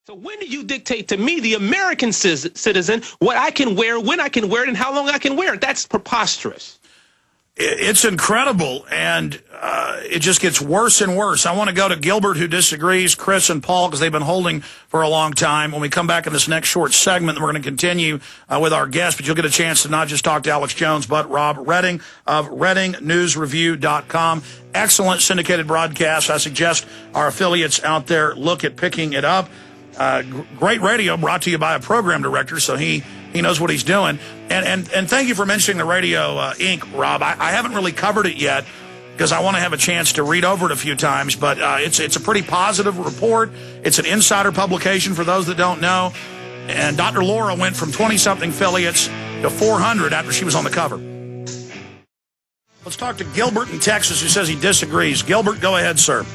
So when do you dictate to me, the American citizen, what I can wear, when I can wear it, and how long I can wear it? That's preposterous. It's incredible, and it just gets worse and worse. I want to go to Gilbert, who disagrees, Chris and Paul, because they've been holding for a long time. When we come back in this next short segment, we're going to continue with our guest, but you'll get a chance to not just talk to Alex Jones, but Rob Redding of ReddingNewsReview.com. Excellent syndicated broadcast. I suggest our affiliates out there look at picking it up. Great radio, brought to you by a program director, so he knows what he's doing. And thank you for mentioning the Radio Inc., Rob. I haven't really covered it yet because I want to have a chance to read over it a few times, but it's a pretty positive report. It's an insider publication for those that don't know. And Dr. Laura went from 20-something affiliates to 400 after she was on the cover. Let's talk to Gilbert in Texas, who says he disagrees. Gilbert, go ahead, sir.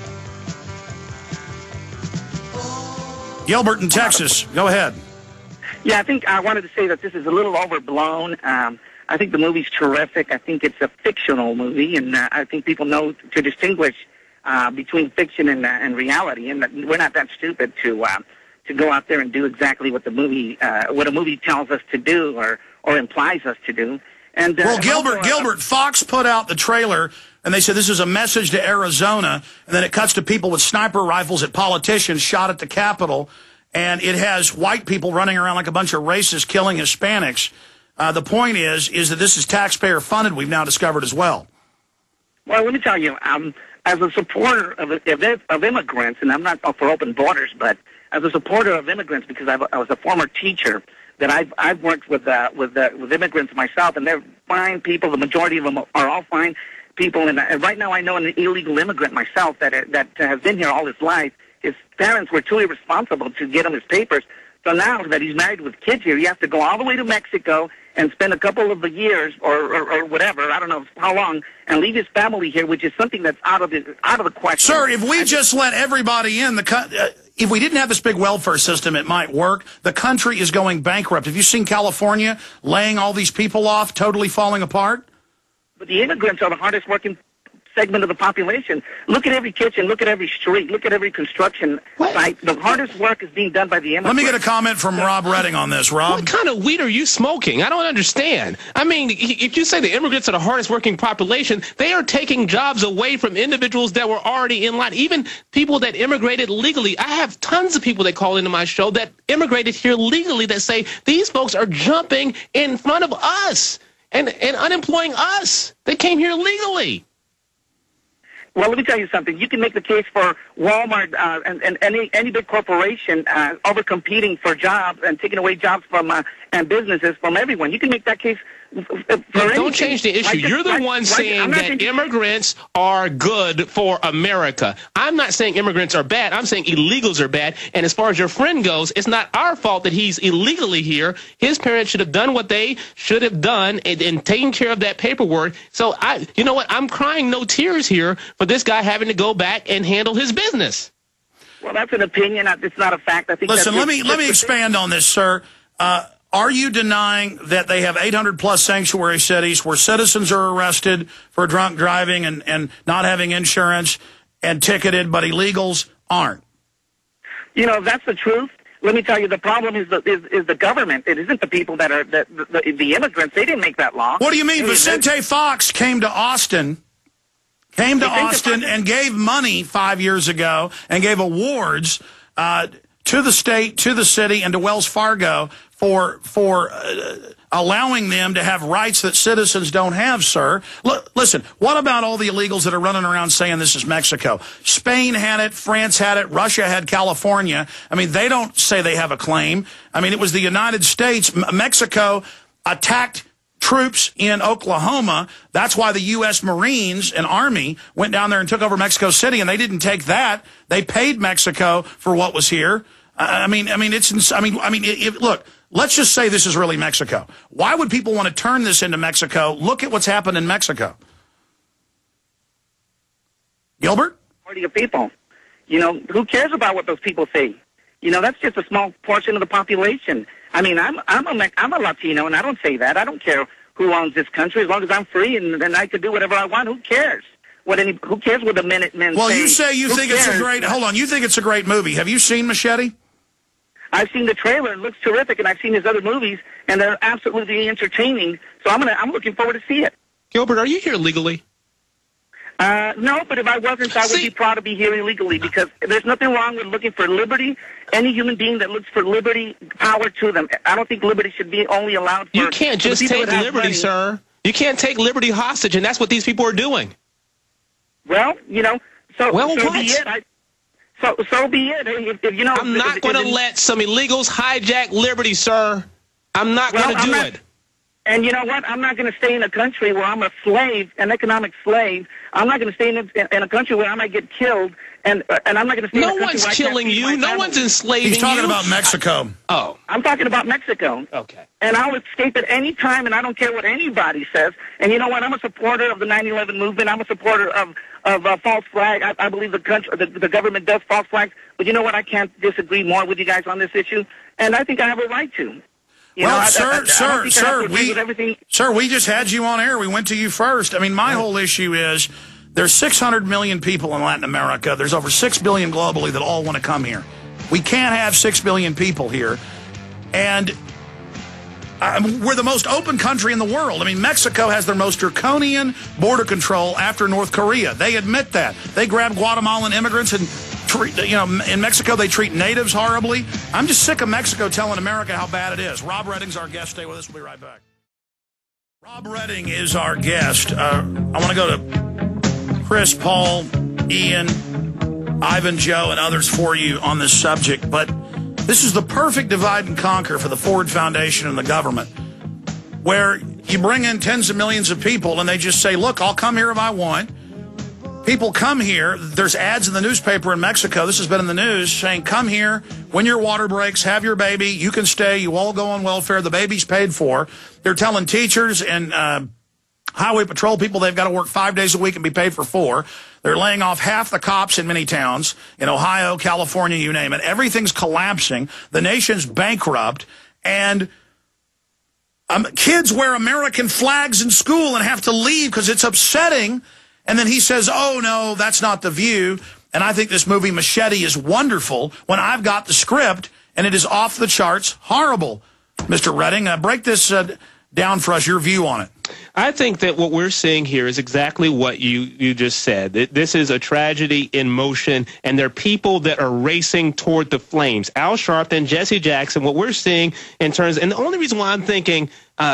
Gilbert in Texas, go ahead. Yeah, I think I wanted to say that this is a little overblown. I think the movie's terrific. I think it's a fictional movie, and I think people know to distinguish between fiction and reality, and that we're not that stupid to go out there and do exactly what a movie tells us to do or implies us to do. And well, Gilbert, Fox put out the trailer, and they said this is a message to Arizona, and then it cuts to people with sniper rifles at politicians shot at the Capitol, and it has white people running around like a bunch of racists killing Hispanics. The point is that this is taxpayer-funded, we've now discovered as well. Well, let me tell you, as a supporter of immigrants, and I'm not for open borders, but as a supporter of immigrants, because I was a former teacher, that I've worked with immigrants myself, and they're fine people. The majority of them are all fine people. And right now, I know an illegal immigrant myself that has been here all his life. His parents were too irresponsible to get him his papers. So now that he's married with kids here, he has to go all the way to Mexico and spend a couple of years or whatever, I don't know how long, and leave his family here, which is something that's out of the question. Sir, if we just let everybody in, if we didn't have this big welfare system, it might work. The country is going bankrupt. Have you seen California laying all these people off, totally falling apart? But the immigrants are the hardest working segment of the population. Look at every kitchen, look at every street, look at every construction site. The hardest work is being done by the immigrants. Let me get a comment from Rob Redding on this. Rob? What kind of weed are you smoking? I don't understand. I mean, if you say the immigrants are the hardest working population, they are taking jobs away from individuals that were already in line, even people that immigrated legally. I have tons of people that call into my show that immigrated here legally that say these folks are jumping in front of us and unemploying us. They came here legally. Well, let me tell you something. You can make the case for Walmart and any big corporation over competing for jobs and taking away jobs from and businesses from everyone. You can make that case for don't change the issue. You're the one saying that immigrants are good for America. I'm not saying immigrants are bad. I'm saying illegals are bad. And as far as your friend goes, it's not our fault that he's illegally here. His parents should have done what they should have done and taken care of that paperwork. So you know what? I'm crying no tears here for this guy having to go back and handle his business. Well, that's an opinion. It's not a fact. I think. Listen, let me expand on this, sir. Are you denying that they have 800-plus sanctuary cities where citizens are arrested for drunk driving and not having insurance and ticketed, but illegals aren't? You know, that's the truth. Let me tell you, the problem is the government. It isn't the people that are the immigrants. They didn't make that law. What do you mean? Vicente Fox came to Austin and gave money 5 years ago and gave awards to the state, to the city, and to Wells Fargo for allowing them to have rights that citizens don't have, sir. Listen, what about all the illegals that are running around saying this is Mexico? Spain had it, France had it, Russia had California. I mean, they don't say they have a claim. I mean, it was the United States. Mexico attacked troops in Oklahoma. That's why the U.S. Marines and Army went down there and took over Mexico City, and they didn't take that. They paid Mexico for what was here. Look, let's just say this is really Mexico. Why would people want to turn this into Mexico? Look at what's happened in Mexico. Gilbert? Party of people. You know, who cares about what those people say? You know, that's just a small portion of the population. I mean, I'm a Latino, and I don't say that. I don't care who owns this country as long as I'm free and I can do whatever I want. Who cares? Who cares what the Minutemen say? Well, you say you think it's a great. Hold on, you think it's a great movie? Have you seen Machete? I've seen the trailer; it looks terrific, and I've seen his other movies, and they're absolutely entertaining. So I'm looking forward to see it. Gilbert, are you here legally? No, but if I wasn't, I would be proud to be here illegally, because there's nothing wrong with looking for liberty. Any human being that looks for liberty, power to them. I don't think liberty should be only allowed for... You can't just take liberty, sir. You can't take liberty hostage, and that's what these people are doing. Well, you know, so what? be it. So be it. If you know, I'm not going to let some illegals hijack liberty, sir. I'm not going to do it. And you know what? I'm not going to stay in a country where I'm a slave, an economic slave. I'm not going to stay in a country where I might get killed, and I'm not going to stay in a country where I can't feed my family. No one's killing you. No one's enslaving you. He's talking about Mexico. Oh. I'm talking about Mexico. Okay. And I'll escape at any time, and I don't care what anybody says. And you know what? I'm a supporter of the 9/11 movement. I'm a supporter of false flag. I believe the government does false flags. But you know what? I can't disagree more with you guys on this issue, and I think I have a right to. Sir, we just had you on air. We went to you first. I mean, my whole issue is there's 600 million people in Latin America. There's over 6 billion globally that all want to come here. We can't have 6 billion people here. And we're the most open country in the world. I mean, Mexico has their most draconian border control after North Korea. They admit that. They grab Guatemalan immigrants and in Mexico, they treat natives horribly. I'm just sick of Mexico telling America how bad it is. Rob Redding's our guest. Stay with us. We'll be right back. Rob Redding is our guest. I want to go to Chris, Paul, Ian, Ivan, Joe, and others for you on this subject. But this is the perfect divide and conquer for the Ford Foundation and the government, where you bring in tens of millions of people and they just say, look, I'll come here if I want. People come here. There's ads in the newspaper in Mexico. This has been in the news saying, come here. When your water breaks, have your baby. You can stay. You all go on welfare. The baby's paid for. They're telling teachers and highway patrol people they've got to work 5 days a week and be paid for 4. They're laying off half the cops in many towns in Ohio, California, you name it. Everything's collapsing. The nation's bankrupt. And kids wear American flags in school and have to leave because it's upsetting. And then he says, oh, no, that's not the view. And I think this movie Machete is wonderful when I've got the script and it is off the charts horrible. Mr. Redding, break this down for us, your view on it. I think that what we're seeing here is exactly what you just said. This is a tragedy in motion, and there are people that are racing toward the flames. Al Sharpton, Jesse Jackson, what we're seeing in terms, and the only reason why I'm thinking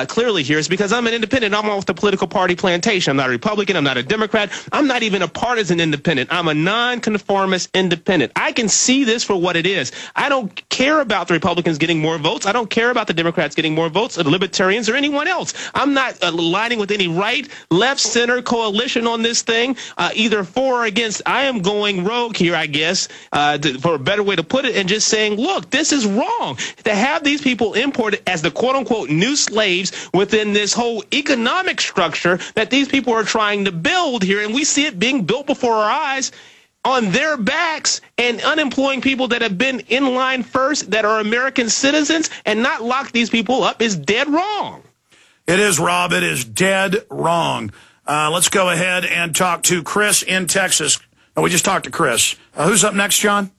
clearly here is because I'm an independent. I'm off the political party plantation. I'm not a Republican. I'm not a Democrat. I'm not even a partisan independent. I'm a nonconformist independent. I can see this for what it is. I don't care about the Republicans getting more votes. I don't care about the Democrats getting more votes, or the Libertarians, or anyone else. I'm not aligning with any right, left, center coalition on this thing, either for or against. I am going rogue here, I guess, for a better way to put it, and just saying, look, this is wrong. To have these people imported as the quote-unquote new slaves within this whole economic structure that these people are trying to build here, and we see it being built before our eyes on their backs, and unemploying people that have been in line first, that are American citizens, and not lock these people up is dead wrong. It is, Rob. It is dead wrong. Let's go ahead and talk to Chris in Texas. Oh, we just talked to Chris. Who's up next, John?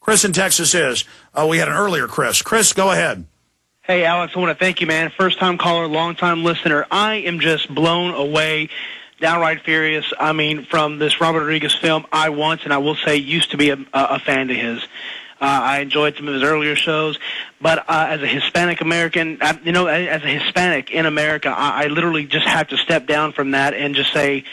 Chris in Texas is. We had an earlier Chris. Chris, go ahead. Hey, Alex, I want to thank you, man. First-time caller, long-time listener. I am just blown away, downright furious. I mean, from this Robert Rodriguez film, I once, and I will say, used to be a fan of his. I enjoyed some of his earlier shows, but as a Hispanic American, as a Hispanic in America, I literally just have to step down from that and just say,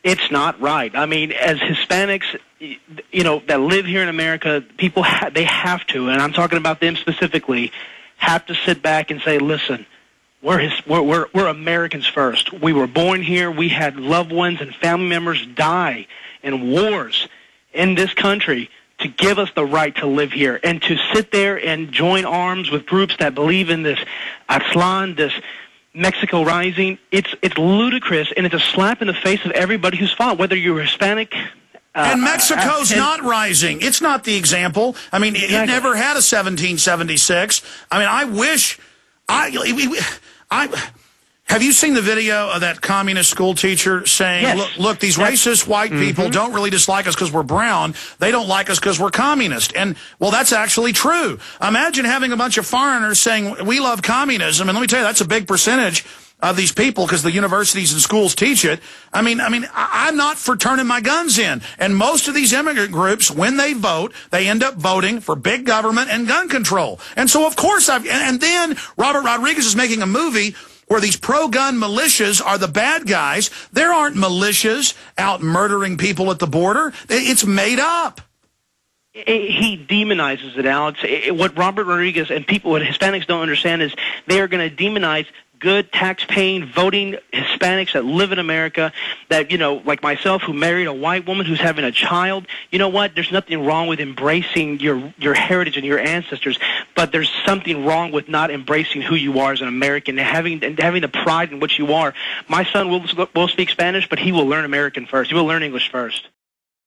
it's not right. I mean, as Hispanics, that live here in America, people they have to, and I'm talking about them specifically, have to sit back and say, listen, we're Americans first. We were born here. We had loved ones and family members die in wars in this country to give us the right to live here, and to sit there and join arms with groups that believe in this Aztlán, this Mexico Rising. It's ludicrous, and it's a slap in the face of everybody who's fought, whether you're Hispanic. And Mexico's not rising. It's not the example. I mean, it never had a 1776. I mean, I wish, hell, Have you seen the video of that communist school teacher saying, yes. look, these racist white people don't really dislike us because we're brown. They don't like us because we're communist. And, well, that's actually true. Imagine having a bunch of foreigners saying, we love communism. And let me tell you, that's a big percentage of these people because the universities and schools teach it. I mean, I'm not for turning my guns in. And most of these immigrant groups, when they vote, they end up voting for big government and gun control. And so, of course, and then Robert Rodriguez is making a movie where these pro-gun militias are the bad guys. There aren't militias out murdering people at the border. It's made up. He demonizes it, Alex. What Robert Rodriguez and what Hispanics don't understand is they are going to demonize good, tax-paying, voting Hispanics that live in America, that, like myself, who married a white woman who's having a child. You know what? There's nothing wrong with embracing your heritage and your ancestors, but there's something wrong with not embracing who you are as an American and having the pride in what you are. My son will speak Spanish, but he will learn American first. He will learn English first.